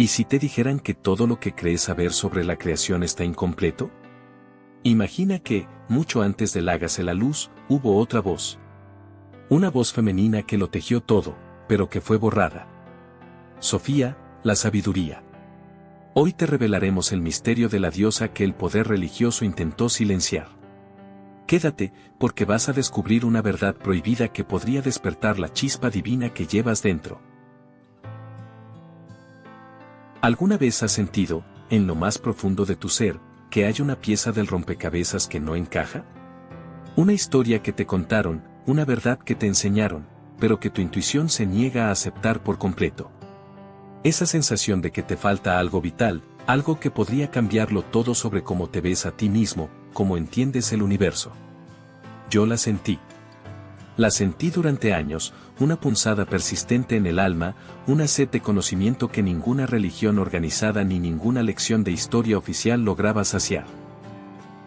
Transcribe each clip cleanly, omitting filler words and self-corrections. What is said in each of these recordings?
¿Y si te dijeran que todo lo que crees saber sobre la creación está incompleto? Imagina que, mucho antes del hágase la luz, hubo otra voz. Una voz femenina que lo tejió todo, pero que fue borrada. Sofía, la sabiduría. Hoy te revelaremos el misterio de la diosa que el poder religioso intentó silenciar. Quédate, porque vas a descubrir una verdad prohibida que podría despertar la chispa divina que llevas dentro. ¿Alguna vez has sentido, en lo más profundo de tu ser, que hay una pieza del rompecabezas que no encaja? Una historia que te contaron, una verdad que te enseñaron, pero que tu intuición se niega a aceptar por completo. Esa sensación de que te falta algo vital, algo que podría cambiarlo todo sobre cómo te ves a ti mismo, cómo entiendes el universo. Yo la sentí. La sentí durante años, una punzada persistente en el alma, una sed de conocimiento que ninguna religión organizada ni ninguna lección de historia oficial lograba saciar.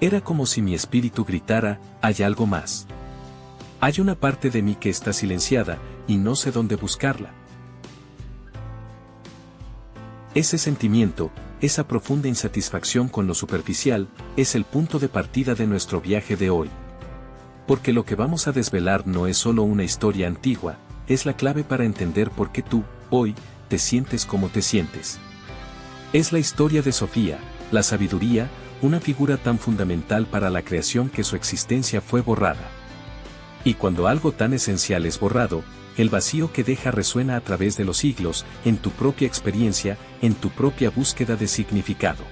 Era como si mi espíritu gritara, hay algo más. Hay una parte de mí que está silenciada, y no sé dónde buscarla. Ese sentimiento, esa profunda insatisfacción con lo superficial, es el punto de partida de nuestro viaje de hoy. Porque lo que vamos a desvelar no es solo una historia antigua, es la clave para entender por qué tú, hoy, te sientes como te sientes. Es la historia de Sofía, la sabiduría, una figura tan fundamental para la creación que su existencia fue borrada. Y cuando algo tan esencial es borrado, el vacío que deja resuena a través de los siglos, en tu propia experiencia, en tu propia búsqueda de significado.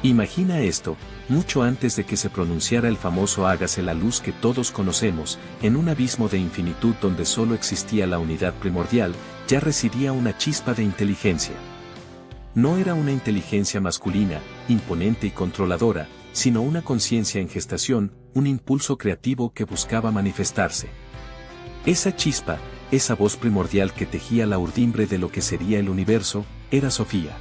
Imagina esto, mucho antes de que se pronunciara el famoso hágase la luz que todos conocemos, en un abismo de infinitud donde solo existía la unidad primordial, ya residía una chispa de inteligencia. No era una inteligencia masculina, imponente y controladora, sino una conciencia en gestación, un impulso creativo que buscaba manifestarse. Esa chispa, esa voz primordial que tejía la urdimbre de lo que sería el universo, era Sofía.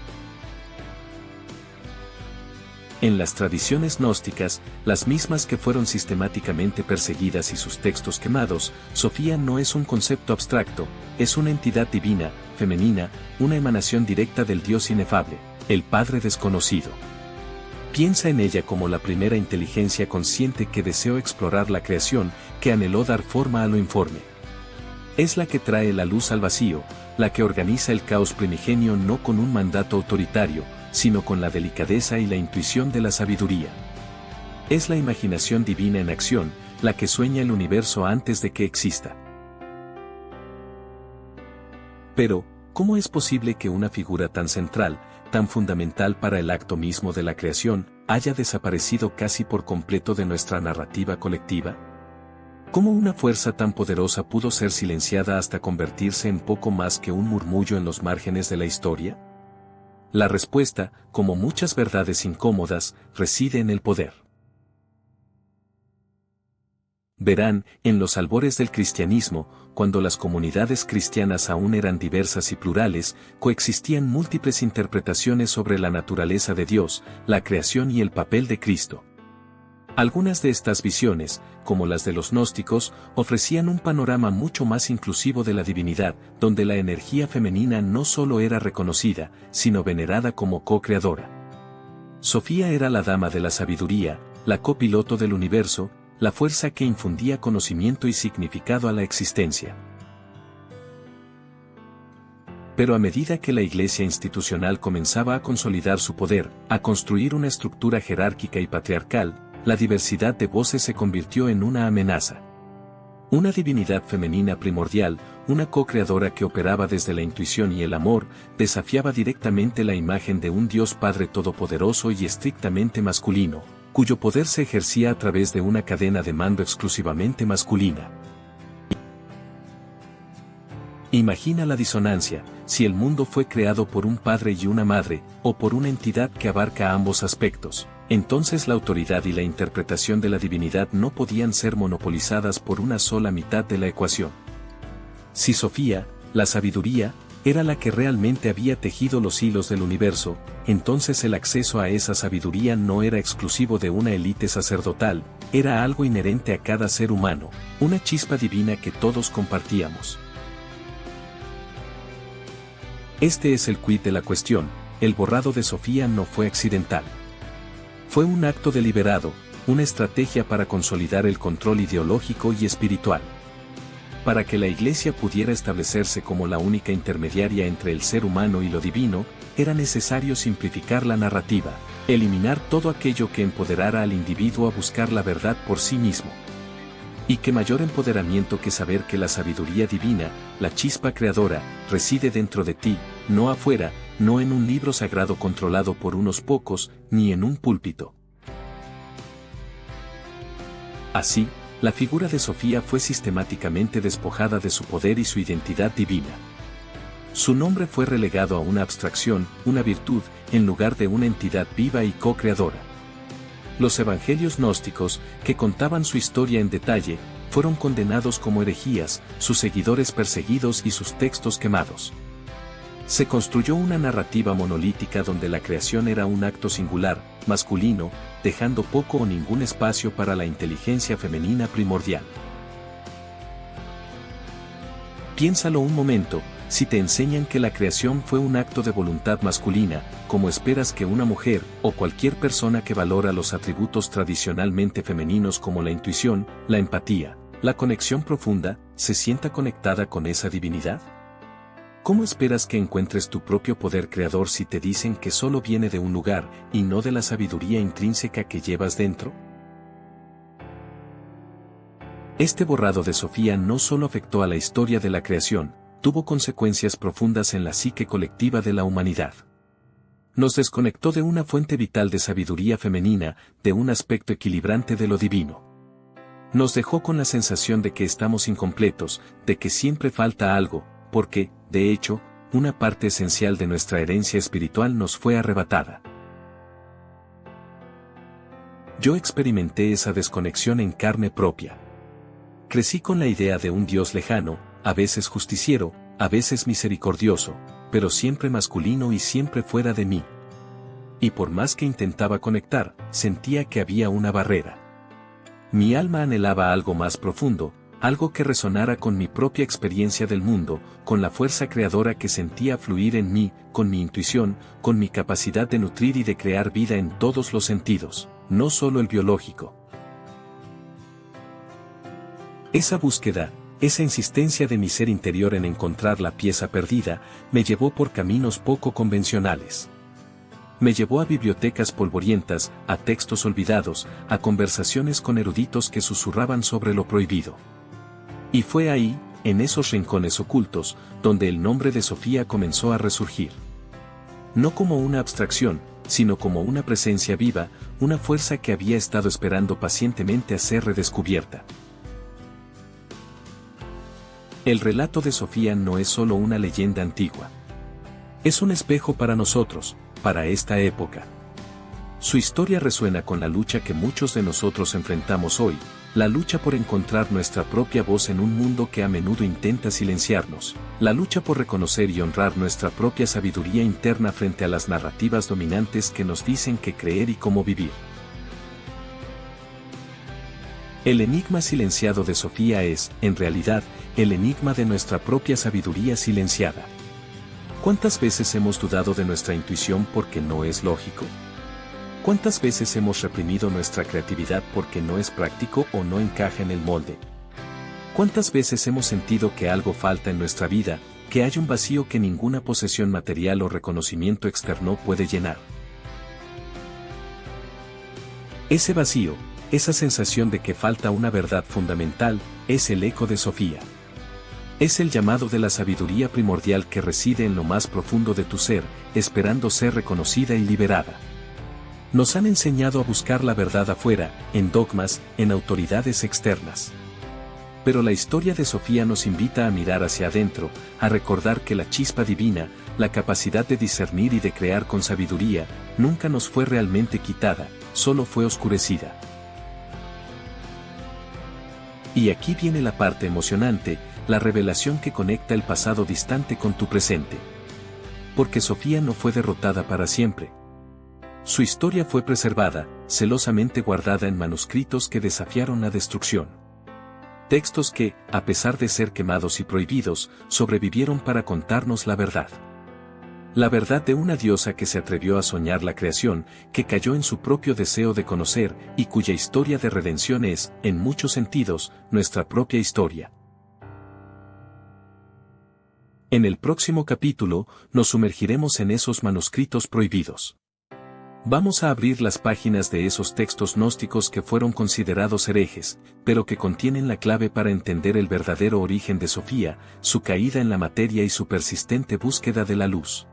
En las tradiciones gnósticas, las mismas que fueron sistemáticamente perseguidas y sus textos quemados, Sofía no es un concepto abstracto, es una entidad divina, femenina, una emanación directa del Dios inefable, el Padre desconocido. Piensa en ella como la primera inteligencia consciente que deseó explorar la creación, que anheló dar forma a lo informe. Es la que trae la luz al vacío, la que organiza el caos primigenio no con un mandato autoritario, sino con la delicadeza y la intuición de la sabiduría. Es la imaginación divina en acción, la que sueña el universo antes de que exista. Pero, ¿cómo es posible que una figura tan central, tan fundamental para el acto mismo de la creación, haya desaparecido casi por completo de nuestra narrativa colectiva? ¿Cómo una fuerza tan poderosa pudo ser silenciada hasta convertirse en poco más que un murmullo en los márgenes de la historia? La respuesta, como muchas verdades incómodas, reside en el poder. Verán, en los albores del cristianismo, cuando las comunidades cristianas aún eran diversas y plurales, coexistían múltiples interpretaciones sobre la naturaleza de Dios, la creación y el papel de Cristo. Algunas de estas visiones, como las de los gnósticos, ofrecían un panorama mucho más inclusivo de la divinidad, donde la energía femenina no solo era reconocida, sino venerada como co-creadora. Sofía era la dama de la sabiduría, la copiloto del universo, la fuerza que infundía conocimiento y significado a la existencia. Pero a medida que la iglesia institucional comenzaba a consolidar su poder, a construir una estructura jerárquica y patriarcal, la diversidad de voces se convirtió en una amenaza. Una divinidad femenina primordial, una co-creadora que operaba desde la intuición y el amor, desafiaba directamente la imagen de un Dios Padre todopoderoso y estrictamente masculino, cuyo poder se ejercía a través de una cadena de mando exclusivamente masculina. Imagina la disonancia, si el mundo fue creado por un padre y una madre, o por una entidad que abarca ambos aspectos. Entonces la autoridad y la interpretación de la divinidad no podían ser monopolizadas por una sola mitad de la ecuación. Si Sofía, la sabiduría, era la que realmente había tejido los hilos del universo, entonces el acceso a esa sabiduría no era exclusivo de una élite sacerdotal, era algo inherente a cada ser humano, una chispa divina que todos compartíamos. Este es el quid de la cuestión: el borrado de Sofía no fue accidental. Fue un acto deliberado, una estrategia para consolidar el control ideológico y espiritual. Para que la Iglesia pudiera establecerse como la única intermediaria entre el ser humano y lo divino, era necesario simplificar la narrativa, eliminar todo aquello que empoderara al individuo a buscar la verdad por sí mismo. Y qué mayor empoderamiento que saber que la sabiduría divina, la chispa creadora, reside dentro de ti, no afuera, no en un libro sagrado controlado por unos pocos, ni en un púlpito. Así, la figura de Sofía fue sistemáticamente despojada de su poder y su identidad divina. Su nombre fue relegado a una abstracción, una virtud, en lugar de una entidad viva y co-creadora. Los evangelios gnósticos, que contaban su historia en detalle, fueron condenados como herejías, sus seguidores perseguidos y sus textos quemados. Se construyó una narrativa monolítica donde la creación era un acto singular, masculino, dejando poco o ningún espacio para la inteligencia femenina primordial. Piénsalo un momento: si te enseñan que la creación fue un acto de voluntad masculina, ¿cómo esperas que una mujer, o cualquier persona que valora los atributos tradicionalmente femeninos como la intuición, la empatía, la conexión profunda, se sienta conectada con esa divinidad? ¿Cómo esperas que encuentres tu propio poder creador si te dicen que solo viene de un lugar, y no de la sabiduría intrínseca que llevas dentro? Este borrado de Sofía no solo afectó a la historia de la creación, tuvo consecuencias profundas en la psique colectiva de la humanidad. Nos desconectó de una fuente vital de sabiduría femenina, de un aspecto equilibrante de lo divino. Nos dejó con la sensación de que estamos incompletos, de que siempre falta algo, porque, de hecho, una parte esencial de nuestra herencia espiritual nos fue arrebatada. Yo experimenté esa desconexión en carne propia. Crecí con la idea de un Dios lejano, a veces justiciero, a veces misericordioso, pero siempre masculino y siempre fuera de mí. Y por más que intentaba conectar, sentía que había una barrera. Mi alma anhelaba algo más profundo, algo que resonara con mi propia experiencia del mundo, con la fuerza creadora que sentía fluir en mí, con mi intuición, con mi capacidad de nutrir y de crear vida en todos los sentidos, no solo el biológico. Esa búsqueda, esa insistencia de mi ser interior en encontrar la pieza perdida, me llevó por caminos poco convencionales. Me llevó a bibliotecas polvorientas, a textos olvidados, a conversaciones con eruditos que susurraban sobre lo prohibido. Y fue ahí, en esos rincones ocultos, donde el nombre de Sofía comenzó a resurgir. No como una abstracción, sino como una presencia viva, una fuerza que había estado esperando pacientemente a ser redescubierta. El relato de Sofía no es solo una leyenda antigua. Es un espejo para nosotros, para esta época. Su historia resuena con la lucha que muchos de nosotros enfrentamos hoy, la lucha por encontrar nuestra propia voz en un mundo que a menudo intenta silenciarnos, la lucha por reconocer y honrar nuestra propia sabiduría interna frente a las narrativas dominantes que nos dicen qué creer y cómo vivir. El enigma silenciado de Sofía es, en realidad, el enigma de nuestra propia sabiduría silenciada. ¿Cuántas veces hemos dudado de nuestra intuición porque no es lógico? ¿Cuántas veces hemos reprimido nuestra creatividad porque no es práctico o no encaja en el molde? ¿Cuántas veces hemos sentido que algo falta en nuestra vida, que hay un vacío que ninguna posesión material o reconocimiento externo puede llenar? Ese vacío, esa sensación de que falta una verdad fundamental, es el eco de Sofía. Es el llamado de la sabiduría primordial que reside en lo más profundo de tu ser, esperando ser reconocida y liberada. Nos han enseñado a buscar la verdad afuera, en dogmas, en autoridades externas. Pero la historia de Sofía nos invita a mirar hacia adentro, a recordar que la chispa divina, la capacidad de discernir y de crear con sabiduría, nunca nos fue realmente quitada, solo fue oscurecida. Y aquí viene la parte emocionante, la revelación que conecta el pasado distante con tu presente. Porque Sofía no fue derrotada para siempre. Su historia fue preservada, celosamente guardada en manuscritos que desafiaron la destrucción. Textos que, a pesar de ser quemados y prohibidos, sobrevivieron para contarnos la verdad. La verdad de una diosa que se atrevió a soñar la creación, que cayó en su propio deseo de conocer y cuya historia de redención es, en muchos sentidos, nuestra propia historia. En el próximo capítulo, nos sumergiremos en esos manuscritos prohibidos. Vamos a abrir las páginas de esos textos gnósticos que fueron considerados herejes, pero que contienen la clave para entender el verdadero origen de Sofía, su caída en la materia y su persistente búsqueda de la luz.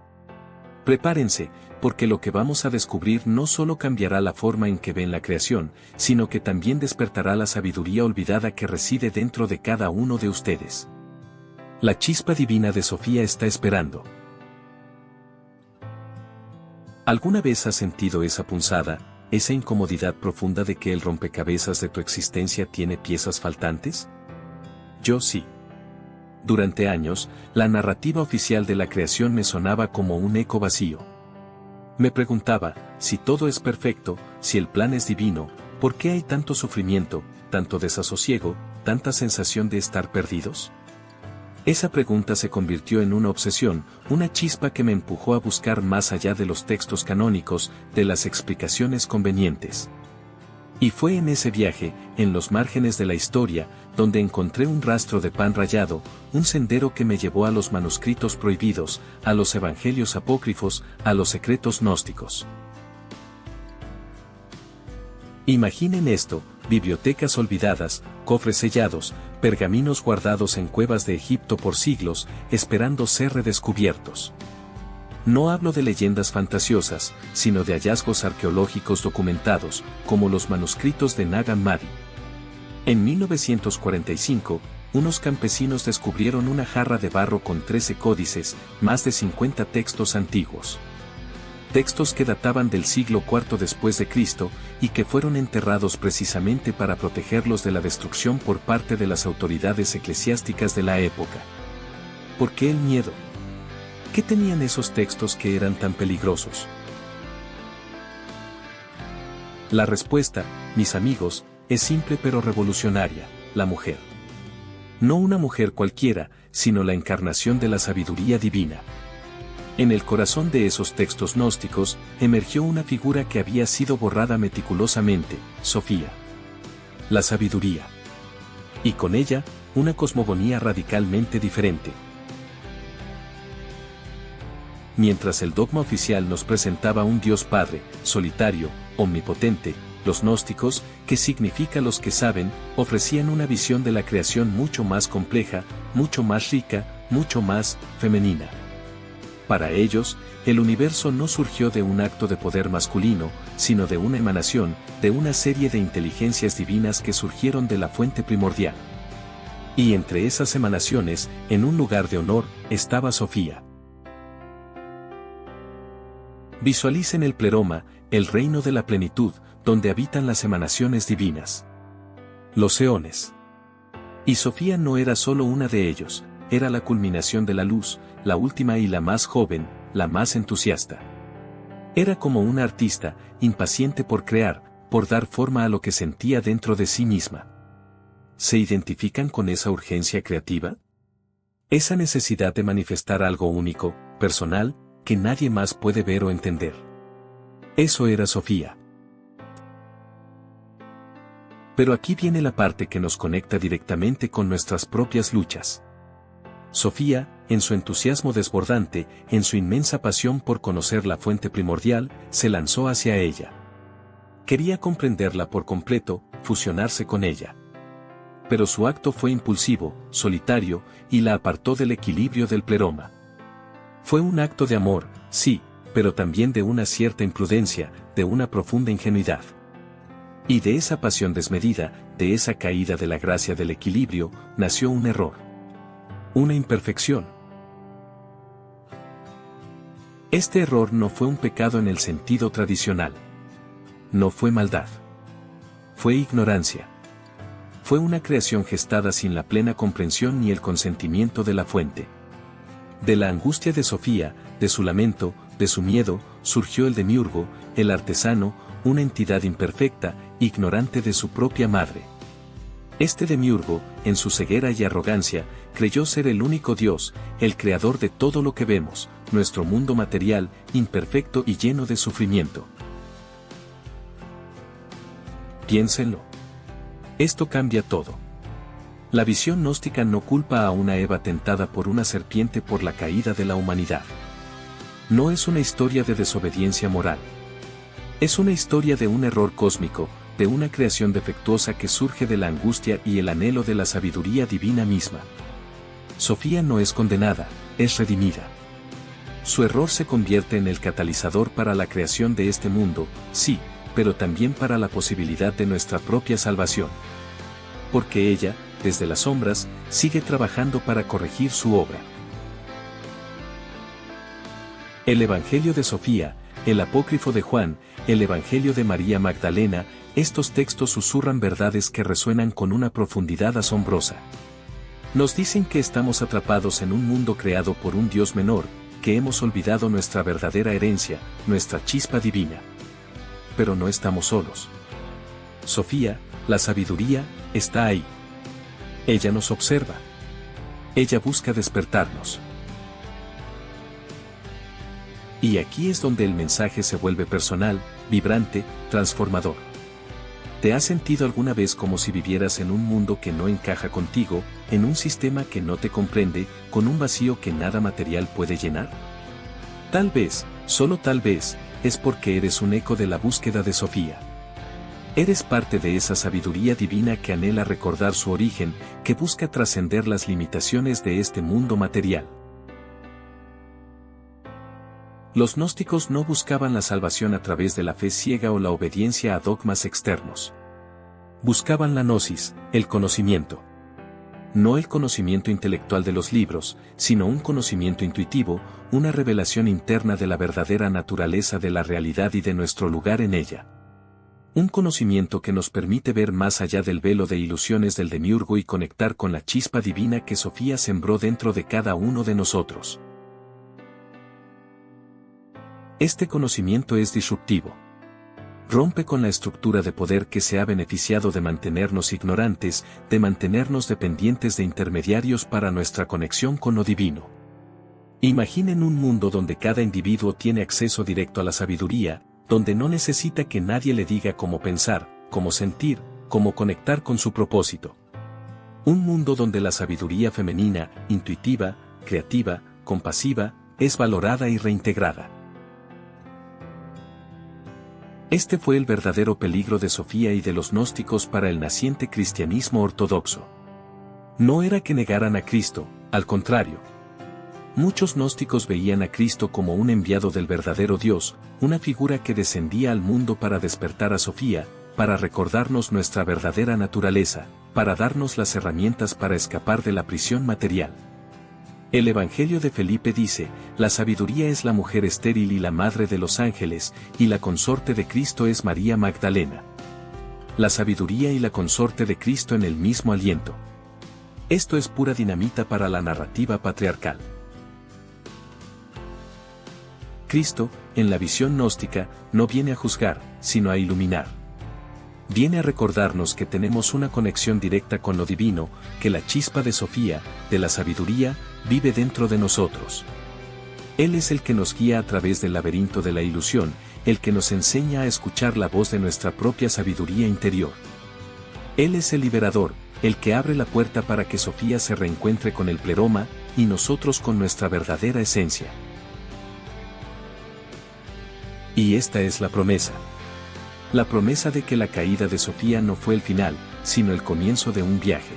Prepárense, porque lo que vamos a descubrir no solo cambiará la forma en que ven la creación, sino que también despertará la sabiduría olvidada que reside dentro de cada uno de ustedes. La chispa divina de Sofía está esperando. ¿Alguna vez has sentido esa punzada, esa incomodidad profunda de que el rompecabezas de tu existencia tiene piezas faltantes? Yo sí. Durante años, la narrativa oficial de la creación me sonaba como un eco vacío. Me preguntaba, si todo es perfecto, si el plan es divino, ¿por qué hay tanto sufrimiento, tanto desasosiego, tanta sensación de estar perdidos? Esa pregunta se convirtió en una obsesión, una chispa que me empujó a buscar más allá de los textos canónicos, de las explicaciones convenientes. Y fue en ese viaje, en los márgenes de la historia, donde encontré un rastro de pan rallado, un sendero que me llevó a los manuscritos prohibidos, a los evangelios apócrifos, a los secretos gnósticos. Imaginen esto, bibliotecas olvidadas, cofres sellados, pergaminos guardados en cuevas de Egipto por siglos, esperando ser redescubiertos. No hablo de leyendas fantasiosas, sino de hallazgos arqueológicos documentados, como los manuscritos de Nag Hammadi. En 1945, unos campesinos descubrieron una jarra de barro con 13 códices, más de 50 textos antiguos. Textos que databan del siglo IV después de Cristo, y que fueron enterrados precisamente para protegerlos de la destrucción por parte de las autoridades eclesiásticas de la época. ¿Por qué el miedo? ¿Qué tenían esos textos que eran tan peligrosos? La respuesta, mis amigos, es simple pero revolucionaria: la mujer. No una mujer cualquiera, sino la encarnación de la sabiduría divina. En el corazón de esos textos gnósticos, emergió una figura que había sido borrada meticulosamente: Sofía. La sabiduría. Y con ella, una cosmogonía radicalmente diferente. Mientras el dogma oficial nos presentaba un Dios Padre, solitario, omnipotente, los gnósticos, que significa los que saben, ofrecían una visión de la creación mucho más compleja, mucho más rica, mucho más femenina. Para ellos, el universo no surgió de un acto de poder masculino, sino de una emanación, de una serie de inteligencias divinas que surgieron de la fuente primordial. Y entre esas emanaciones, en un lugar de honor, estaba Sofía. Visualicen el pleroma, el reino de la plenitud, donde habitan las emanaciones divinas. Los eones. Y Sofía no era solo una de ellos, era la culminación de la luz, la última y la más joven, la más entusiasta. Era como una artista, impaciente por crear, por dar forma a lo que sentía dentro de sí misma. ¿Se identifican con esa urgencia creativa? Esa necesidad de manifestar algo único, personal, que nadie más puede ver o entender. Eso era Sofía. Pero aquí viene la parte que nos conecta directamente con nuestras propias luchas. Sofía, en su entusiasmo desbordante, en su inmensa pasión por conocer la fuente primordial, se lanzó hacia ella. Quería comprenderla por completo, fusionarse con ella. Pero su acto fue impulsivo, solitario, y la apartó del equilibrio del pleroma. Fue un acto de amor, sí, pero también de una cierta imprudencia, de una profunda ingenuidad. Y de esa pasión desmedida, de esa caída de la gracia del equilibrio, nació un error. Una imperfección. Este error no fue un pecado en el sentido tradicional. No fue maldad. Fue ignorancia. Fue una creación gestada sin la plena comprensión ni el consentimiento de la fuente. De la angustia de Sofía, de su lamento, de su miedo, surgió el demiurgo, el artesano, una entidad imperfecta, ignorante de su propia madre. Este demiurgo, en su ceguera y arrogancia, creyó ser el único Dios, el creador de todo lo que vemos, nuestro mundo material, imperfecto y lleno de sufrimiento. Piénsenlo. Esto cambia todo. La visión gnóstica no culpa a una Eva tentada por una serpiente por la caída de la humanidad. No es una historia de desobediencia moral. Es una historia de un error cósmico, de una creación defectuosa que surge de la angustia y el anhelo de la sabiduría divina misma. Sofía no es condenada, es redimida. Su error se convierte en el catalizador para la creación de este mundo, sí, pero también para la posibilidad de nuestra propia salvación. Porque ella, desde las sombras, sigue trabajando para corregir su obra. El Evangelio de Sofía, el Apócrifo de Juan, el Evangelio de María Magdalena, estos textos susurran verdades que resuenan con una profundidad asombrosa. Nos dicen que estamos atrapados en un mundo creado por un Dios menor, que hemos olvidado nuestra verdadera herencia, nuestra chispa divina. Pero no estamos solos. Sofía, la sabiduría, está ahí. Ella nos observa. Ella busca despertarnos. Y aquí es donde el mensaje se vuelve personal, vibrante, transformador. ¿Te has sentido alguna vez como si vivieras en un mundo que no encaja contigo, en un sistema que no te comprende, con un vacío que nada material puede llenar? Tal vez, solo tal vez, es porque eres un eco de la búsqueda de Sofía. Eres parte de esa sabiduría divina que anhela recordar su origen, que busca trascender las limitaciones de este mundo material. Los gnósticos no buscaban la salvación a través de la fe ciega o la obediencia a dogmas externos. Buscaban la gnosis, el conocimiento. No el conocimiento intelectual de los libros, sino un conocimiento intuitivo, una revelación interna de la verdadera naturaleza de la realidad y de nuestro lugar en ella. Un conocimiento que nos permite ver más allá del velo de ilusiones del demiurgo y conectar con la chispa divina que Sofía sembró dentro de cada uno de nosotros. Este conocimiento es disruptivo. Rompe con la estructura de poder que se ha beneficiado de mantenernos ignorantes, de mantenernos dependientes de intermediarios para nuestra conexión con lo divino. Imaginen un mundo donde cada individuo tiene acceso directo a la sabiduría, donde no necesita que nadie le diga cómo pensar, cómo sentir, cómo conectar con su propósito. Un mundo donde la sabiduría femenina, intuitiva, creativa, compasiva, es valorada y reintegrada. Este fue el verdadero peligro de Sofía y de los gnósticos para el naciente cristianismo ortodoxo. No era que negaran a Cristo, al contrario. Muchos gnósticos veían a Cristo como un enviado del verdadero Dios, una figura que descendía al mundo para despertar a Sofía, para recordarnos nuestra verdadera naturaleza, para darnos las herramientas para escapar de la prisión material. El Evangelio de Felipe dice, la sabiduría es la mujer estéril y la madre de los ángeles, y la consorte de Cristo es María Magdalena. La sabiduría y la consorte de Cristo en el mismo aliento. Esto es pura dinamita para la narrativa patriarcal. Cristo, en la visión gnóstica, no viene a juzgar, sino a iluminar. Viene a recordarnos que tenemos una conexión directa con lo divino, que la chispa de Sofía, de la sabiduría, vive dentro de nosotros. Él es el que nos guía a través del laberinto de la ilusión, el que nos enseña a escuchar la voz de nuestra propia sabiduría interior. Él es el liberador, el que abre la puerta para que Sofía se reencuentre con el pleroma, y nosotros con nuestra verdadera esencia. Y esta es la promesa. La promesa de que la caída de Sofía no fue el final, sino el comienzo de un viaje.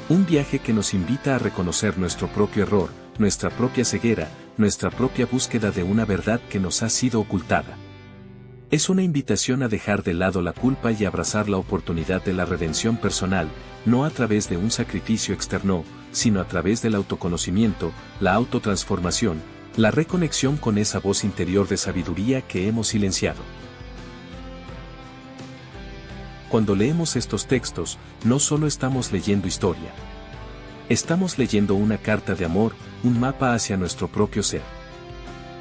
Un viaje que nos invita a reconocer nuestro propio error, nuestra propia ceguera, nuestra propia búsqueda de una verdad que nos ha sido ocultada. Es una invitación a dejar de lado la culpa y abrazar la oportunidad de la redención personal, no a través de un sacrificio externo, sino a través del autoconocimiento, la autotransformación, la reconexión con esa voz interior de sabiduría que hemos silenciado. Cuando leemos estos textos, no solo estamos leyendo historia. Estamos leyendo una carta de amor, un mapa hacia nuestro propio ser.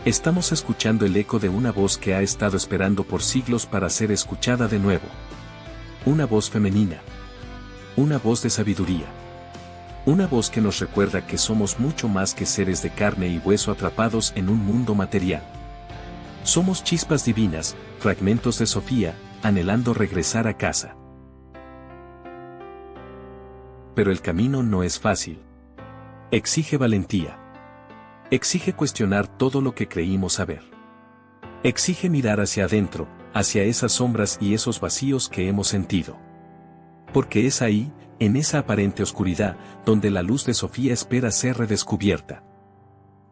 Estamos escuchando el eco de una voz que ha estado esperando por siglos para ser escuchada de nuevo. Una voz femenina. Una voz de sabiduría. Una voz que nos recuerda que somos mucho más que seres de carne y hueso atrapados en un mundo material. Somos chispas divinas, fragmentos de Sofía, anhelando regresar a casa. Pero el camino no es fácil. Exige valentía. Exige cuestionar todo lo que creímos saber. Exige mirar hacia adentro, hacia esas sombras y esos vacíos que hemos sentido. Porque es ahí, en esa aparente oscuridad, donde la luz de Sofía espera ser redescubierta.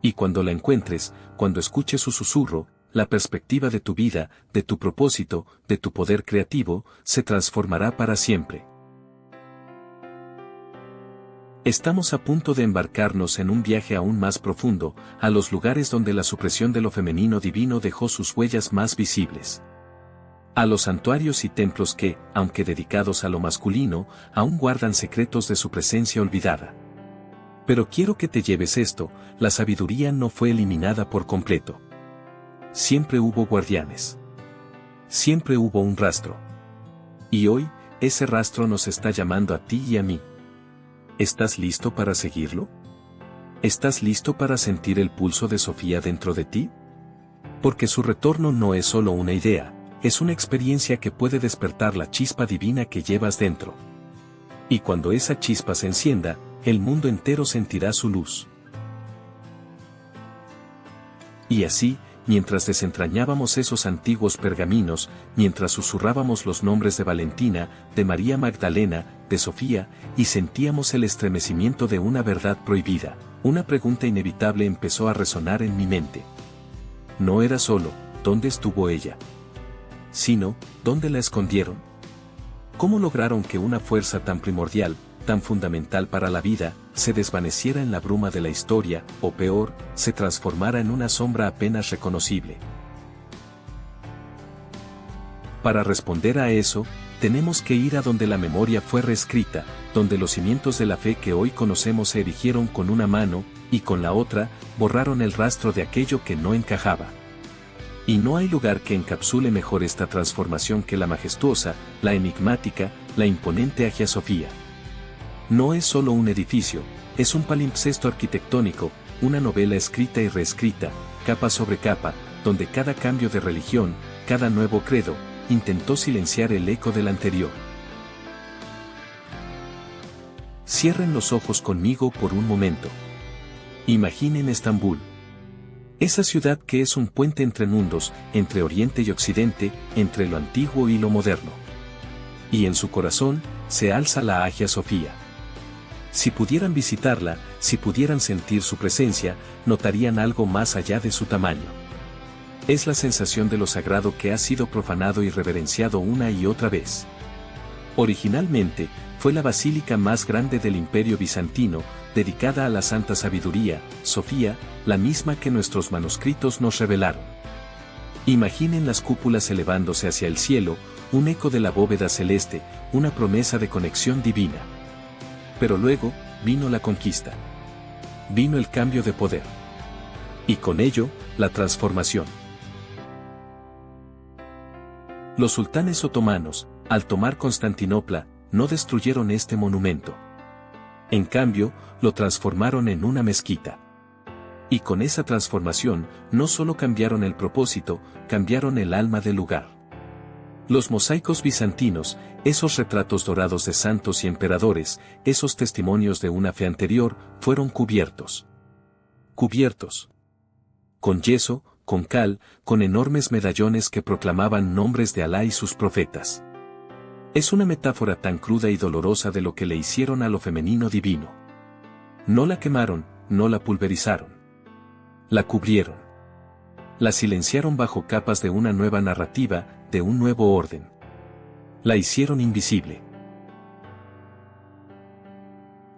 Y cuando la encuentres, cuando escuches su susurro, la perspectiva de tu vida, de tu propósito, de tu poder creativo, se transformará para siempre. Estamos a punto de embarcarnos en un viaje aún más profundo, a los lugares donde la supresión de lo femenino divino dejó sus huellas más visibles. A los santuarios y templos que, aunque dedicados a lo masculino, aún guardan secretos de su presencia olvidada. Pero quiero que te lleves esto, la sabiduría no fue eliminada por completo. Siempre hubo guardianes. Siempre hubo un rastro. Y hoy, ese rastro nos está llamando a ti y a mí. ¿Estás listo para seguirlo? ¿Estás listo para sentir el pulso de Sofía dentro de ti? Porque su retorno no es solo una idea, es una experiencia que puede despertar la chispa divina que llevas dentro. Y cuando esa chispa se encienda, el mundo entero sentirá su luz. Y así, mientras desentrañábamos esos antiguos pergaminos, mientras susurrábamos los nombres de Valentina, de María Magdalena, de Sofía, y sentíamos el estremecimiento de una verdad prohibida, una pregunta inevitable empezó a resonar en mi mente. No era solo, ¿dónde estuvo ella? Sino, ¿dónde la escondieron? ¿Cómo lograron que una fuerza tan primordial, tan fundamental para la vida, se desvaneciera en la bruma de la historia, o peor, se transformara en una sombra apenas reconocible? Para responder a eso, tenemos que ir a donde la memoria fue reescrita, donde los cimientos de la fe que hoy conocemos se erigieron con una mano, y con la otra, borraron el rastro de aquello que no encajaba. Y no hay lugar que encapsule mejor esta transformación que la majestuosa, la enigmática, la imponente Hagia Sofía. No es solo un edificio, es un palimpsesto arquitectónico, una novela escrita y reescrita, capa sobre capa, donde cada cambio de religión, cada nuevo credo, intentó silenciar el eco del anterior. Cierren los ojos conmigo por un momento. Imaginen Estambul. Esa ciudad que es un puente entre mundos, entre Oriente y Occidente, entre lo antiguo y lo moderno. Y en su corazón, se alza la Hagia Sofía. Si pudieran visitarla, si pudieran sentir su presencia, notarían algo más allá de su tamaño. Es la sensación de lo sagrado que ha sido profanado y reverenciado una y otra vez. Originalmente, fue la basílica más grande del Imperio Bizantino, dedicada a la Santa Sabiduría, Sofía, la misma que nuestros manuscritos nos revelaron. Imaginen las cúpulas elevándose hacia el cielo, un eco de la bóveda celeste, una promesa de conexión divina. Pero luego, vino la conquista. Vino el cambio de poder. Y con ello, la transformación. Los sultanes otomanos, al tomar Constantinopla, no destruyeron este monumento. En cambio, lo transformaron en una mezquita. Y con esa transformación, no solo cambiaron el propósito, cambiaron el alma del lugar. Los mosaicos bizantinos, esos retratos dorados de santos y emperadores, esos testimonios de una fe anterior, fueron cubiertos. Cubiertos. Con yeso, con cal, con enormes medallones que proclamaban nombres de Alá y sus profetas. Es una metáfora tan cruda y dolorosa de lo que le hicieron a lo femenino divino. No la quemaron, no la pulverizaron. La cubrieron. La silenciaron bajo capas de una nueva narrativa, de un nuevo orden. La hicieron invisible.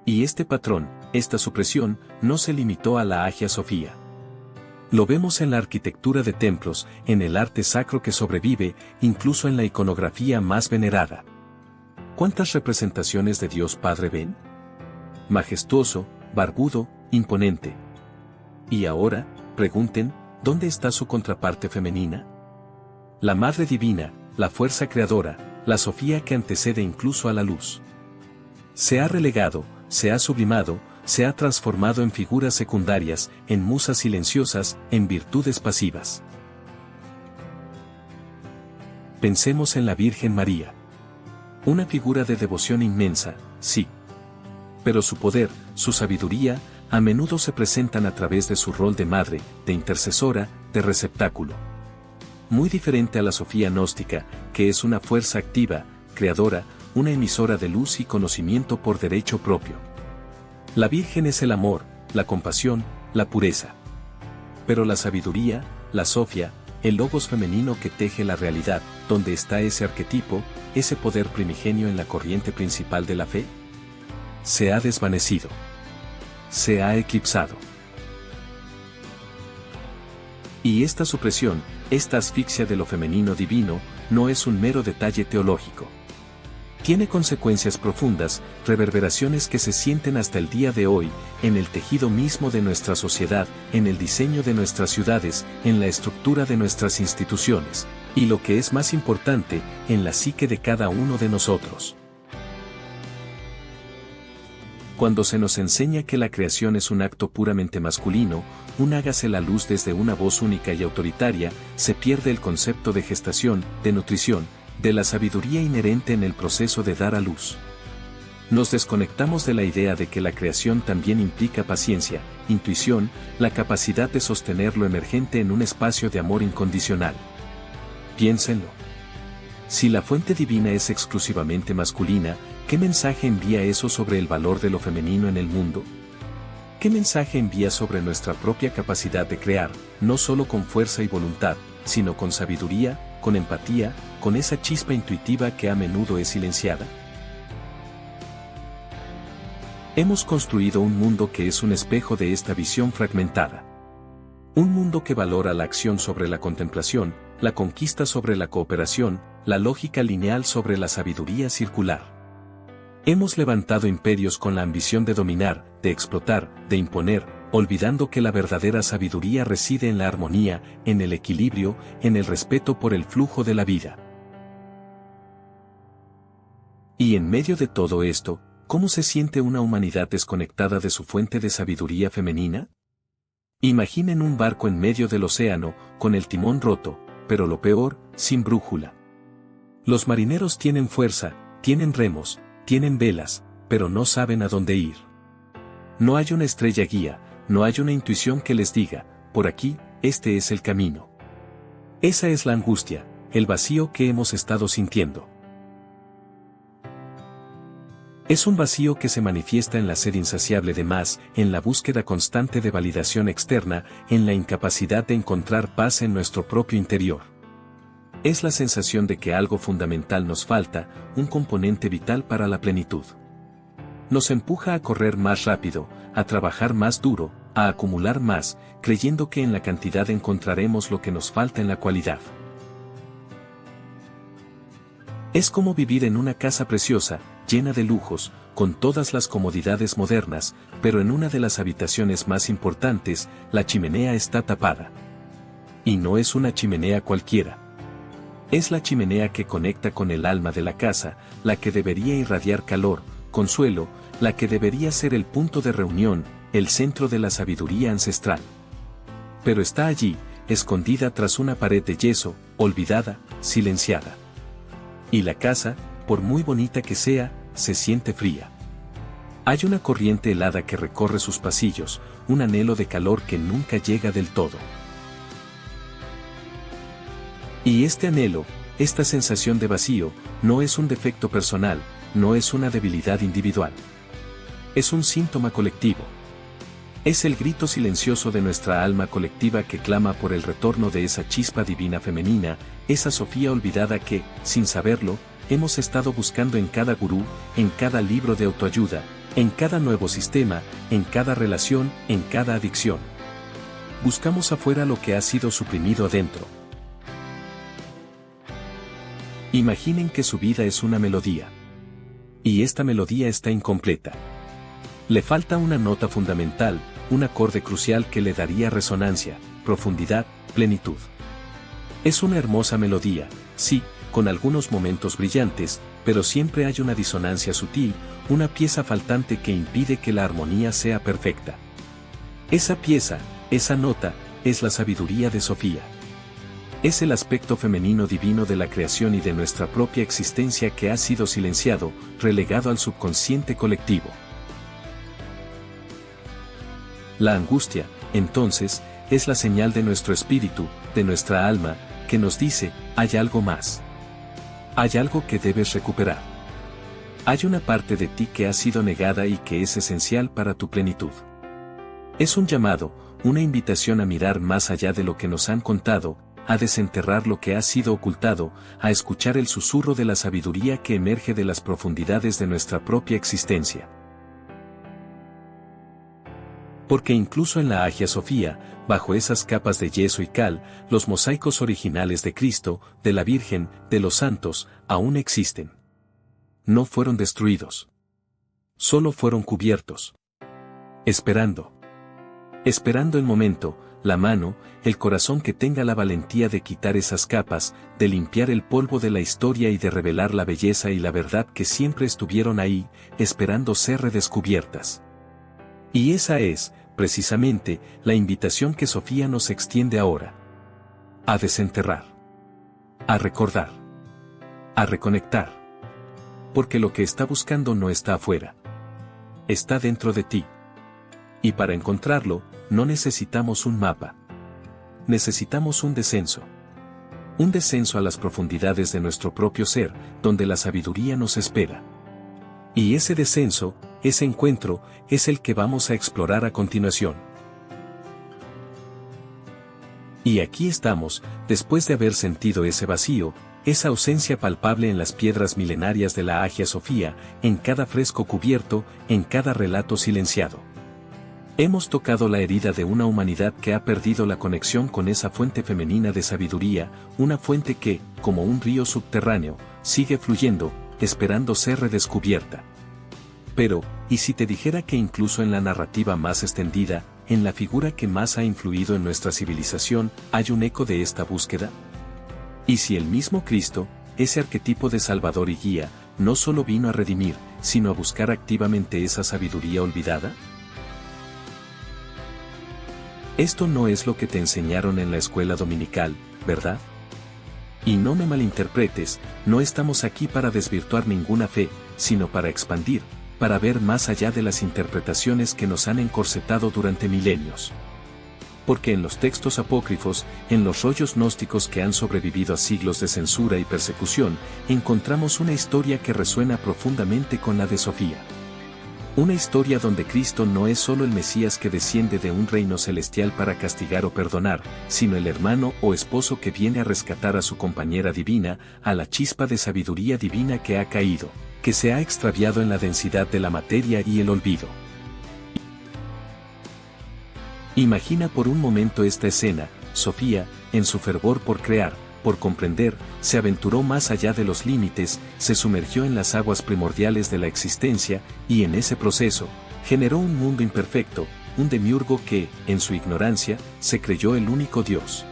Y este patrón, esta supresión, no se limitó a la Hagia Sofía. Lo vemos en la arquitectura de templos, en el arte sacro que sobrevive, incluso en la iconografía más venerada. ¿Cuántas representaciones de Dios Padre ven? Majestuoso, barbudo, imponente. Y ahora, pregunten, ¿dónde está su contraparte femenina? La Madre Divina, la fuerza creadora, la Sofía que antecede incluso a la luz. Se ha relegado, se ha sublimado, se ha transformado en figuras secundarias, en musas silenciosas, en virtudes pasivas. Pensemos en la Virgen María. Una figura de devoción inmensa, sí. Pero su poder, su sabiduría, a menudo se presentan a través de su rol de madre, de intercesora, de receptáculo. Muy diferente a la Sofía gnóstica, que es una fuerza activa, creadora, una emisora de luz y conocimiento por derecho propio. La Virgen es el amor, la compasión, la pureza. Pero la sabiduría, la Sofía, el logos femenino que teje la realidad, ¿dónde está ese arquetipo, ese poder primigenio en la corriente principal de la fe? Se ha desvanecido. Se ha eclipsado. Y esta supresión, esta asfixia de lo femenino divino, no es un mero detalle teológico. Tiene consecuencias profundas, reverberaciones que se sienten hasta el día de hoy, en el tejido mismo de nuestra sociedad, en el diseño de nuestras ciudades, en la estructura de nuestras instituciones, y lo que es más importante, en la psique de cada uno de nosotros. Cuando se nos enseña que la creación es un acto puramente masculino, un hágase la luz desde una voz única y autoritaria, se pierde el concepto de gestación, de nutrición, de la sabiduría inherente en el proceso de dar a luz. Nos desconectamos de la idea de que la creación también implica paciencia, intuición, la capacidad de sostener lo emergente en un espacio de amor incondicional. Piénsenlo. Si la fuente divina es exclusivamente masculina, ¿qué mensaje envía eso sobre el valor de lo femenino en el mundo? ¿Qué mensaje envía sobre nuestra propia capacidad de crear, no solo con fuerza y voluntad, sino con sabiduría, con empatía, con esa chispa intuitiva que a menudo es silenciada? Hemos construido un mundo que es un espejo de esta visión fragmentada. Un mundo que valora la acción sobre la contemplación, la conquista sobre la cooperación, la lógica lineal sobre la sabiduría circular. Hemos levantado imperios con la ambición de dominar, de explotar, de imponer, olvidando que la verdadera sabiduría reside en la armonía, en el equilibrio, en el respeto por el flujo de la vida. Y en medio de todo esto, ¿cómo se siente una humanidad desconectada de su fuente de sabiduría femenina? Imaginen un barco en medio del océano, con el timón roto, pero lo peor, sin brújula. Los marineros tienen fuerza, tienen remos, tienen velas, pero no saben a dónde ir. No hay una estrella guía, no hay una intuición que les diga, por aquí, este es el camino. Esa es la angustia, el vacío que hemos estado sintiendo. Es un vacío que se manifiesta en la sed insaciable de más, en la búsqueda constante de validación externa, en la incapacidad de encontrar paz en nuestro propio interior. Es la sensación de que algo fundamental nos falta, un componente vital para la plenitud. Nos empuja a correr más rápido, a trabajar más duro, a acumular más, creyendo que en la cantidad encontraremos lo que nos falta en la cualidad. Es como vivir en una casa preciosa, llena de lujos, con todas las comodidades modernas, pero en una de las habitaciones más importantes, la chimenea está tapada. Y no es una chimenea cualquiera. Es la chimenea que conecta con el alma de la casa, la que debería irradiar calor, consuelo, la que debería ser el punto de reunión, el centro de la sabiduría ancestral. Pero está allí, escondida tras una pared de yeso, olvidada, silenciada. Y la casa, por muy bonita que sea, se siente fría. Hay una corriente helada que recorre sus pasillos, un anhelo de calor que nunca llega del todo. Y este anhelo, esta sensación de vacío, no es un defecto personal, no es una debilidad individual. Es un síntoma colectivo. Es el grito silencioso de nuestra alma colectiva que clama por el retorno de esa chispa divina femenina, esa Sofía olvidada que, sin saberlo, hemos estado buscando en cada gurú, en cada libro de autoayuda, en cada nuevo sistema, en cada relación, en cada adicción. Buscamos afuera lo que ha sido suprimido adentro. Imaginen que su vida es una melodía. Y esta melodía está incompleta. Le falta una nota fundamental, un acorde crucial que le daría resonancia, profundidad, plenitud. Es una hermosa melodía, sí, con algunos momentos brillantes, pero siempre hay una disonancia sutil, una pieza faltante que impide que la armonía sea perfecta. Esa pieza, esa nota, es la sabiduría de Sofía. Es el aspecto femenino divino de la creación y de nuestra propia existencia que ha sido silenciado, relegado al subconsciente colectivo. La angustia, entonces, es la señal de nuestro espíritu, de nuestra alma, que nos dice, hay algo más. Hay algo que debes recuperar. Hay una parte de ti que ha sido negada y que es esencial para tu plenitud. Es un llamado, una invitación a mirar más allá de lo que nos han contado, a desenterrar lo que ha sido ocultado, a escuchar el susurro de la sabiduría que emerge de las profundidades de nuestra propia existencia. Porque incluso en la Hagia Sofía, bajo esas capas de yeso y cal, los mosaicos originales de Cristo, de la Virgen, de los santos, aún existen. No fueron destruidos. Solo fueron cubiertos. Esperando. Esperando el momento, la mano, el corazón que tenga la valentía de quitar esas capas, de limpiar el polvo de la historia y de revelar la belleza y la verdad que siempre estuvieron ahí, esperando ser redescubiertas. Y esa es, precisamente, la invitación que Sofía nos extiende ahora. A desenterrar. A recordar. A reconectar. Porque lo que está buscando no está afuera. Está dentro de ti. Y para encontrarlo, no necesitamos un mapa. Necesitamos un descenso. Un descenso a las profundidades de nuestro propio ser, donde la sabiduría nos espera. Y ese descenso, ese encuentro, es el que vamos a explorar a continuación. Y aquí estamos, después de haber sentido ese vacío, esa ausencia palpable en las piedras milenarias de la Hagia Sofía, en cada fresco cubierto, en cada relato silenciado. Hemos tocado la herida de una humanidad que ha perdido la conexión con esa fuente femenina de sabiduría, una fuente que, como un río subterráneo, sigue fluyendo, esperando ser redescubierta. Pero, ¿y si te dijera que incluso en la narrativa más extendida, en la figura que más ha influido en nuestra civilización, hay un eco de esta búsqueda? ¿Y si el mismo Cristo, ese arquetipo de Salvador y guía, no solo vino a redimir, sino a buscar activamente esa sabiduría olvidada? Esto no es lo que te enseñaron en la escuela dominical, ¿verdad? Y no me malinterpretes, no estamos aquí para desvirtuar ninguna fe, sino para expandir, para ver más allá de las interpretaciones que nos han encorsetado durante milenios. Porque en los textos apócrifos, en los rollos gnósticos que han sobrevivido a siglos de censura y persecución, encontramos una historia que resuena profundamente con la de Sofía. Una historia donde Cristo no es solo el Mesías que desciende de un reino celestial para castigar o perdonar, sino el hermano o esposo que viene a rescatar a su compañera divina, a la chispa de sabiduría divina que ha caído, que se ha extraviado en la densidad de la materia y el olvido. Imagina por un momento esta escena: Sofía, en su fervor por crear, por comprender, se aventuró más allá de los límites, se sumergió en las aguas primordiales de la existencia, y en ese proceso, generó un mundo imperfecto, un demiurgo que, en su ignorancia, se creyó el único Dios.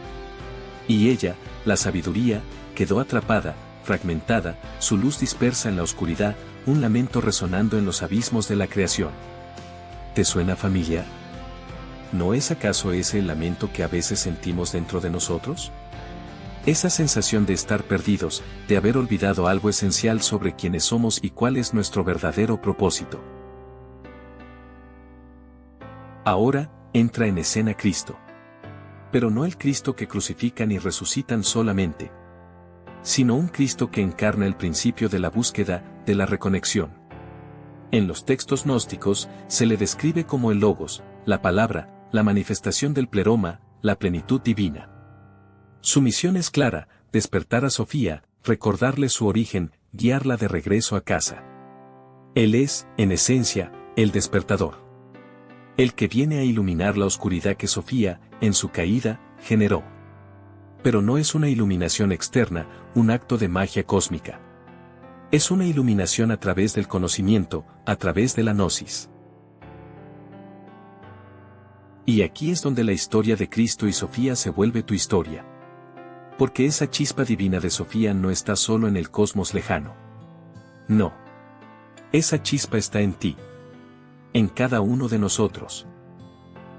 Y ella, la sabiduría, quedó atrapada, fragmentada, su luz dispersa en la oscuridad, un lamento resonando en los abismos de la creación. ¿Te suena familiar? ¿No es acaso ese el lamento que a veces sentimos dentro de nosotros? Esa sensación de estar perdidos, de haber olvidado algo esencial sobre quiénes somos y cuál es nuestro verdadero propósito. Ahora, entra en escena Cristo. Pero no el Cristo que crucifican y resucitan solamente, sino un Cristo que encarna el principio de la búsqueda, de la reconexión. En los textos gnósticos, se le describe como el Logos, la palabra, la manifestación del pleroma, la plenitud divina. Su misión es clara: despertar a Sofía, recordarle su origen, guiarla de regreso a casa. Él es, en esencia, el despertador. El que viene a iluminar la oscuridad que Sofía, en su caída, generó. Pero no es una iluminación externa, un acto de magia cósmica. Es una iluminación a través del conocimiento, a través de la gnosis. Y aquí es donde la historia de Cristo y Sofía se vuelve tu historia. Porque esa chispa divina de Sofía no está solo en el cosmos lejano. No. Esa chispa está en ti. En cada uno de nosotros.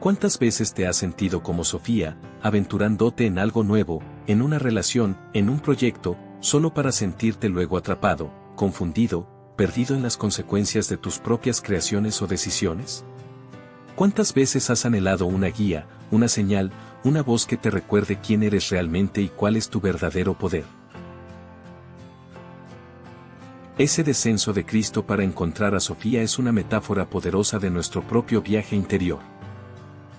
¿Cuántas veces te has sentido como Sofía, aventurándote en algo nuevo, en una relación, en un proyecto, solo para sentirte luego atrapado, confundido, perdido en las consecuencias de tus propias creaciones o decisiones? ¿Cuántas veces has anhelado una guía, una señal, una voz que te recuerde quién eres realmente y cuál es tu verdadero poder? Ese descenso de Cristo para encontrar a Sofía es una metáfora poderosa de nuestro propio viaje interior.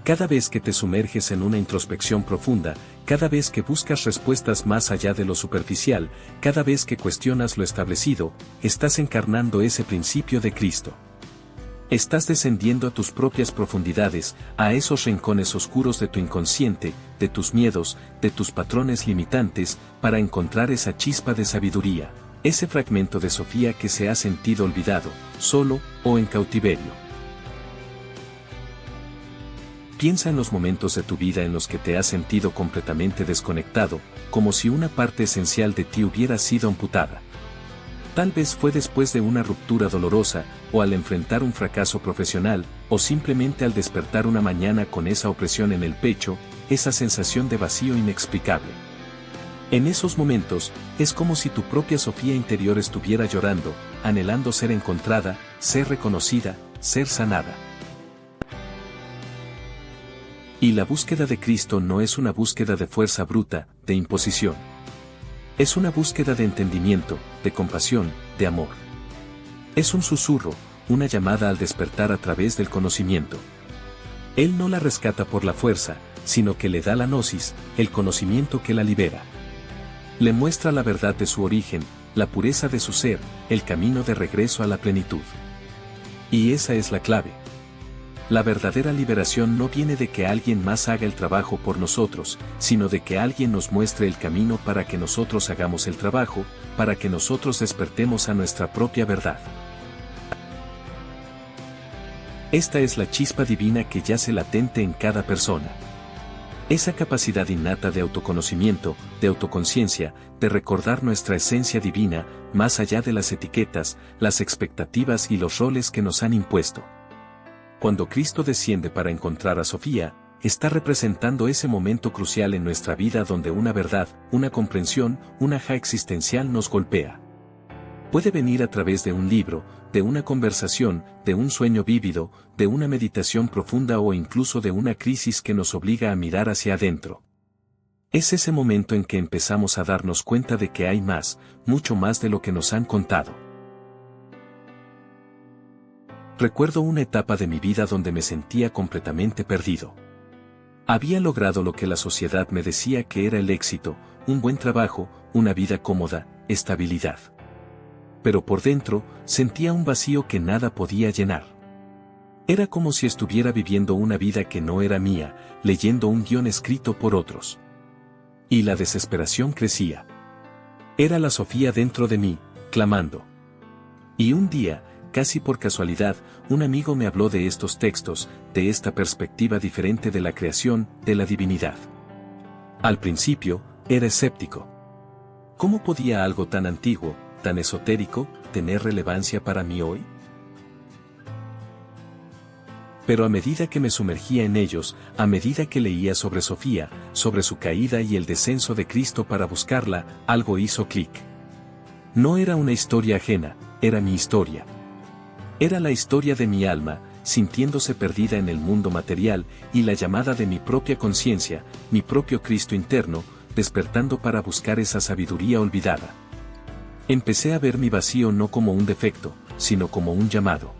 Cada vez que te sumerges en una introspección profunda, cada vez que buscas respuestas más allá de lo superficial, cada vez que cuestionas lo establecido, estás encarnando ese principio de Cristo. Estás descendiendo a tus propias profundidades, a esos rincones oscuros de tu inconsciente, de tus miedos, de tus patrones limitantes, para encontrar esa chispa de sabiduría, ese fragmento de Sofía que se ha sentido olvidado, solo o en cautiverio. Piensa en los momentos de tu vida en los que te has sentido completamente desconectado, como si una parte esencial de ti hubiera sido amputada. Tal vez fue después de una ruptura dolorosa, o al enfrentar un fracaso profesional, o simplemente al despertar una mañana con esa opresión en el pecho, esa sensación de vacío inexplicable. En esos momentos, es como si tu propia Sofía interior estuviera llorando, anhelando ser encontrada, ser reconocida, ser sanada. Y la búsqueda de Cristo no es una búsqueda de fuerza bruta, de imposición. Es una búsqueda de entendimiento, de compasión, de amor. Es un susurro, una llamada al despertar a través del conocimiento. Él no la rescata por la fuerza, sino que le da la gnosis, el conocimiento que la libera. Le muestra la verdad de su origen, la pureza de su ser, el camino de regreso a la plenitud. Y esa es la clave. La verdadera liberación no viene de que alguien más haga el trabajo por nosotros, sino de que alguien nos muestre el camino para que nosotros hagamos el trabajo, para que nosotros despertemos a nuestra propia verdad. Esta es la chispa divina que yace latente en cada persona. Esa capacidad innata de autoconocimiento, de autoconciencia, de recordar nuestra esencia divina, más allá de las etiquetas, las expectativas y los roles que nos han impuesto. Cuando Cristo desciende para encontrar a Sofía, está representando ese momento crucial en nuestra vida donde una verdad, una comprensión, una ja existencial nos golpea. Puede venir a través de un libro, de una conversación, de un sueño vívido, de una meditación profunda o incluso de una crisis que nos obliga a mirar hacia adentro. Es ese momento en que empezamos a darnos cuenta de que hay más, mucho más de lo que nos han contado. Recuerdo una etapa de mi vida donde me sentía completamente perdido. Había logrado lo que la sociedad me decía que era el éxito, un buen trabajo, una vida cómoda, estabilidad. Pero por dentro, sentía un vacío que nada podía llenar. Era como si estuviera viviendo una vida que no era mía, leyendo un guión escrito por otros. Y la desesperación crecía. Era la Sofía dentro de mí, clamando. Y un día, casi por casualidad, un amigo me habló de estos textos, de esta perspectiva diferente de la creación, de la divinidad. Al principio, era escéptico. ¿Cómo podía algo tan antiguo, tan esotérico, tener relevancia para mí hoy? Pero a medida que me sumergía en ellos, a medida que leía sobre Sofía, sobre su caída y el descenso de Cristo para buscarla, algo hizo clic. No era una historia ajena, era mi historia. Era la historia de mi alma, sintiéndose perdida en el mundo material, y la llamada de mi propia conciencia, mi propio Cristo interno, despertando para buscar esa sabiduría olvidada. Empecé a ver mi vacío no como un defecto, sino como un llamado.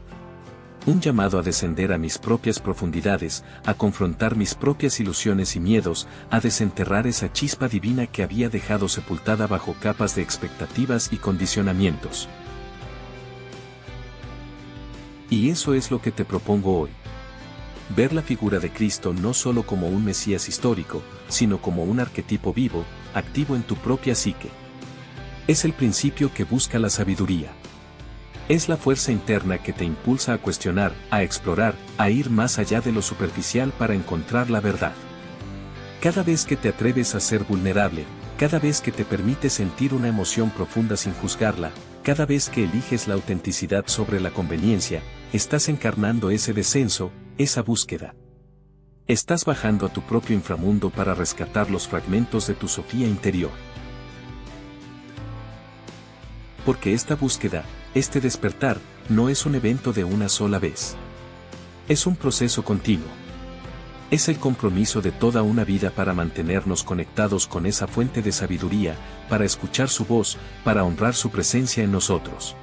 Un llamado a descender a mis propias profundidades, a confrontar mis propias ilusiones y miedos, a desenterrar esa chispa divina que había dejado sepultada bajo capas de expectativas y condicionamientos. Y eso es lo que te propongo hoy. Ver la figura de Cristo no solo como un Mesías histórico, sino como un arquetipo vivo, activo en tu propia psique. Es el principio que busca la sabiduría. Es la fuerza interna que te impulsa a cuestionar, a explorar, a ir más allá de lo superficial para encontrar la verdad. Cada vez que te atreves a ser vulnerable, Cada vez que te permites sentir una emoción profunda sin juzgarla, cada vez que eliges la autenticidad sobre la conveniencia, estás encarnando ese descenso, esa búsqueda. Estás bajando a tu propio inframundo para rescatar los fragmentos de tu Sofía interior. Porque esta búsqueda, este despertar, no es un evento de una sola vez. Es un proceso continuo. Es el compromiso de toda una vida para mantenernos conectados con esa fuente de sabiduría, para escuchar su voz, para honrar su presencia en nosotros.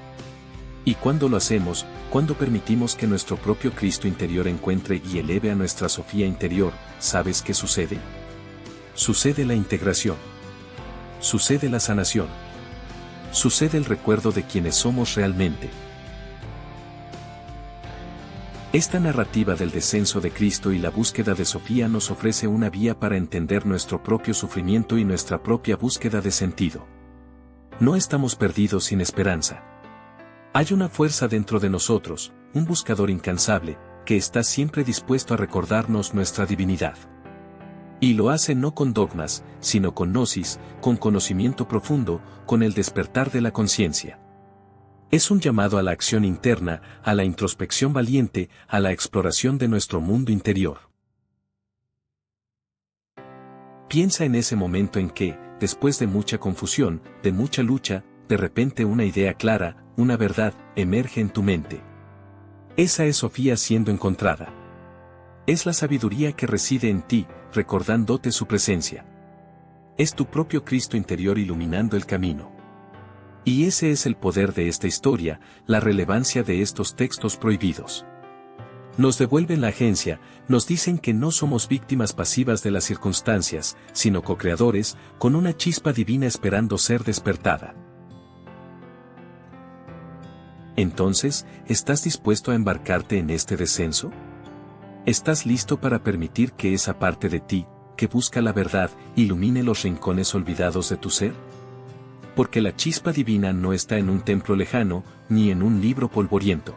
Y cuando lo hacemos, cuando permitimos que nuestro propio Cristo interior encuentre y eleve a nuestra Sofía interior, ¿sabes qué sucede? Sucede la integración. Sucede la sanación. Sucede el recuerdo de quienes somos realmente. Esta narrativa del descenso de Cristo y la búsqueda de Sofía nos ofrece una vía para entender nuestro propio sufrimiento y nuestra propia búsqueda de sentido. No estamos perdidos sin esperanza. Hay una fuerza dentro de nosotros, un buscador incansable, que está siempre dispuesto a recordarnos nuestra divinidad. Y lo hace no con dogmas, sino con gnosis, con conocimiento profundo, con el despertar de la conciencia. Es un llamado a la acción interna, a la introspección valiente, a la exploración de nuestro mundo interior. Piensa en ese momento en que, después de mucha confusión, de mucha lucha, de repente una idea clara, una verdad, emerge en tu mente. Esa es Sofía siendo encontrada. Es la sabiduría que reside en ti, recordándote su presencia. Es tu propio Cristo interior iluminando el camino. Y ese es el poder de esta historia, la relevancia de estos textos prohibidos. Nos devuelven la agencia, nos dicen que no somos víctimas pasivas de las circunstancias, sino co-creadores, con una chispa divina esperando ser despertada. Entonces, ¿estás dispuesto a embarcarte en este descenso? ¿Estás listo para permitir que esa parte de ti, que busca la verdad, ilumine los rincones olvidados de tu ser? Porque la chispa divina no está en un templo lejano, ni en un libro polvoriento.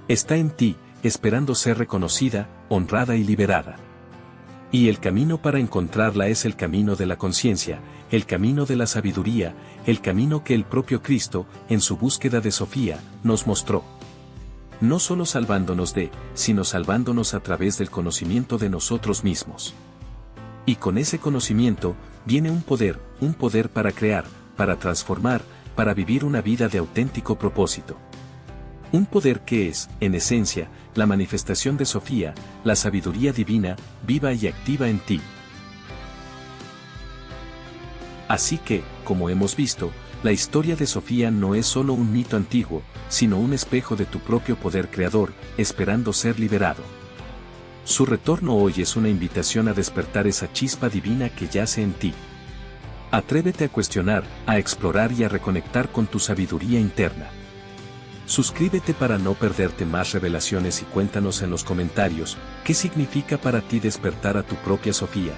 Está en ti, esperando ser reconocida, honrada y liberada. Y el camino para encontrarla es el camino de la conciencia, el camino de la sabiduría, el camino que el propio Cristo, en su búsqueda de Sofía, nos mostró. No solo salvándonos de, sino salvándonos a través del conocimiento de nosotros mismos. Y con ese conocimiento, viene un poder para crear, para transformar, para vivir una vida de auténtico propósito. Un poder que es, en esencia, la manifestación de Sofía, la sabiduría divina, viva y activa en ti. Así que, como hemos visto, la historia de Sofía no es solo un mito antiguo, sino un espejo de tu propio poder creador, esperando ser liberado. Su retorno hoy es una invitación a despertar esa chispa divina que yace en ti. Atrévete a cuestionar, a explorar y a reconectar con tu sabiduría interna. Suscríbete para no perderte más revelaciones y cuéntanos en los comentarios, ¿qué significa para ti despertar a tu propia Sofía?